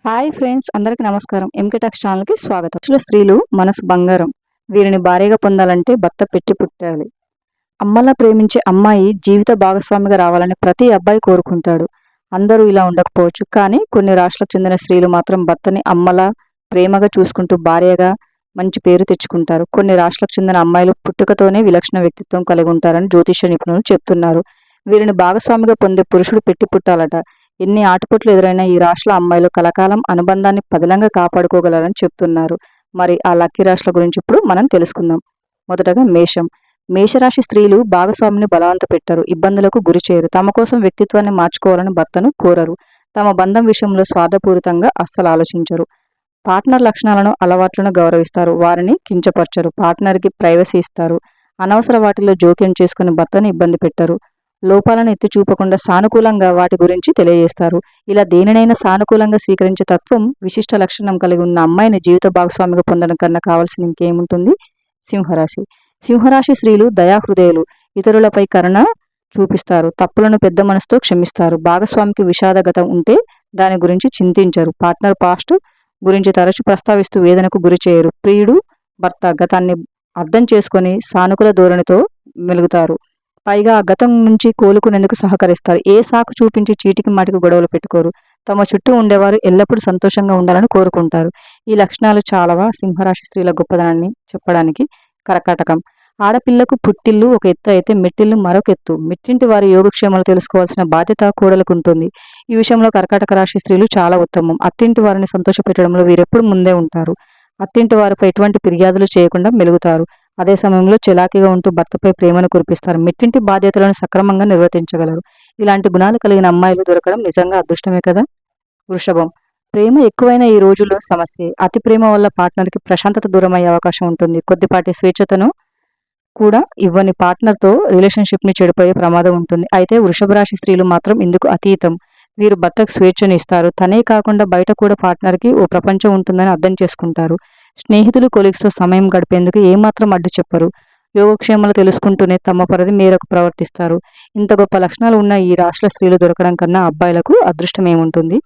Hi friends, అందరికీ నమస్కారం. MK talks ఛానల్కి స్వాగతం. అసలు స్త్రీలు మనసు బంగారం. వీరిని భార్యగా పొందాలంటే భర్త పెట్టి పుట్టాలి. అమ్మలా ప్రేమించే అమ్మాయి జీవిత భాగస్వామిగా రావాలని ప్రతి అబ్బాయి కోరుకుంటాడు. అందరూ ఇలా ఉండకపోవచ్చు, కానీ కొన్ని రాష్ట్రాలకు చెందిన స్త్రీలు మాత్రం భర్తని అమ్మలా ప్రేమగా చూసుకుంటూ భార్యగా మంచి పేరు తెచ్చుకుంటారు. కొన్ని రాష్ట్రాలకు చెందిన అమ్మాయిలు పుట్టుకతోనే విలక్షణ వ్యక్తిత్వం కలిగి ఉంటారని జ్యోతిష నిపుణులు చెప్తున్నారు. వీరిని భాగస్వామిగా పొందే పురుషుడు పెట్టి పుట్టాలట. ఎన్ని ఆటుపోట్లు ఎదురైనా ఈ రాశుల అమ్మాయిలు కలకాలం అనుబంధాన్ని పదిలంగా కాపాడుకోగలరని చెప్తున్నారు. మరి ఆ లక్కీ రాశుల గురించి ఇప్పుడు మనం తెలుసుకుందాం. మొదటగా మేషం. మేషరాశి స్త్రీలు భాగస్వామిని బలవంత పెట్టరు, ఇబ్బందులకు గురి చేయరు. తమ కోసం వ్యక్తిత్వాన్ని మార్చుకోవాలని భర్తను కోరరు. తమ బంధం విషయంలో స్వార్థపూరితంగా అస్సలు ఆలోచించరు. పార్ట్నర్ లక్షణాలను అలవాట్లను గౌరవిస్తారు. వారిని కించపరచరు. పార్ట్నర్కి ప్రైవసీ ఇస్తారు. అనవసర వాటిలో జోక్యం చేసుకుని భర్తను ఇబ్బంది పెట్టరు. లోపాలను ఎత్తి చూపకుండా సానుకూలంగా వాటి గురించి తెలియజేస్తారు. ఇలా దేనినైనా సానుకూలంగా స్వీకరించే తత్వం, విశిష్ట లక్షణం కలిగి ఉన్న అమ్మాయిని జీవిత భాగస్వామిగా పొందడం కన్నా కావాల్సిన ఇంకేముంటుంది? సింహరాశి. సింహరాశి స్త్రీలు దయాహృదయులు. ఇతరులపై కరుణ చూపిస్తారు. తప్పులను పెద్ద మనసుతో క్షమిస్తారు. భాగస్వామికి విషాదగతం ఉంటే దాని గురించి చింతించరు. పార్ట్నర్ పాస్ట్ గురించి తరచు ప్రస్తావిస్తూ వేదనకు గురి చేయరు. ప్రియుడు భర్త గతాన్ని అర్థం చేసుకొని సానుకూల ధోరణితో మెలుగుతారు. పైగా ఆ గతం నుంచి కోలుకునేందుకు సహకరిస్తారు. ఏ సాకు చూపించి చీటికి మాటికి గొడవలు పెట్టుకోరు. తమ చుట్టూ ఉండేవారు ఎల్లప్పుడూ సంతోషంగా ఉండాలని కోరుకుంటారు. ఈ లక్షణాలు చాలవా సింహరాశి స్త్రీల గొప్పదనాన్ని చెప్పడానికి? కర్కాటకం. ఆడపిల్లకు పుట్టిల్లు ఒక ఎత్తు అయితే మెట్టిల్లు మరొక ఎత్తు. మెట్టింటి వారి యోగక్షేమాలు తెలుసుకోవాల్సిన బాధ్యత కోడలకు ఉంటుంది. ఈ విషయంలో కర్కాటక రాశి స్త్రీలు చాలా ఉత్తమం. అత్తింటి వారిని సంతోషపెట్టడంలో వీరెప్పుడు ముందే ఉంటారు. అత్తింటి వారిపై ఎటువంటి ఫిర్యాదులు చేయకుండా మెలుగుతారు. అదే సమయంలో చలాకీగా ఉంటూ భర్తపై ప్రేమను కురిపిస్తారు. మెట్టింటి బాధ్యతలను సక్రమంగా నిర్వర్తించగలరు. ఇలాంటి గుణాలు కలిగిన అమ్మాయిలు దొరకడం నిజంగా అదృష్టమే కదా. వృషభం. ప్రేమ ఎక్కువైన ఈ రోజుల్లో సమస్యే. అతి ప్రేమ వల్ల పార్ట్నర్కి ప్రశాంతత దూరం అయ్యే అవకాశం ఉంటుంది. కొద్దిపాటి స్వేచ్ఛతను కూడా ఇవ్వని పార్ట్నర్తో రిలేషన్షిప్ని చెడిపోయే ప్రమాదం ఉంటుంది. అయితే వృషభ రాశి స్త్రీలు మాత్రం ఇందుకు అతీతం. వీరు భర్తకు స్వేచ్ఛను ఇస్తారు. తనే కాకుండా బయట కూడా పార్ట్నర్కి ఓ ప్రపంచం ఉంటుందని అర్థం చేసుకుంటారు. స్నేహితులు కొలీగ్స్తో సమయం గడిపేందుకు ఏమాత్రం అడ్డు చెప్పరు. యోగక్షేమాలు తెలుసుకుంటూనే తమ పరిధి మేరకు ప్రవర్తిస్తారు. ఇంత గొప్ప లక్షణాలు ఉన్న ఈ రాశుల స్త్రీలు దొరకడం కన్నా అబ్బాయిలకు అదృష్టం ఏముంటుంది?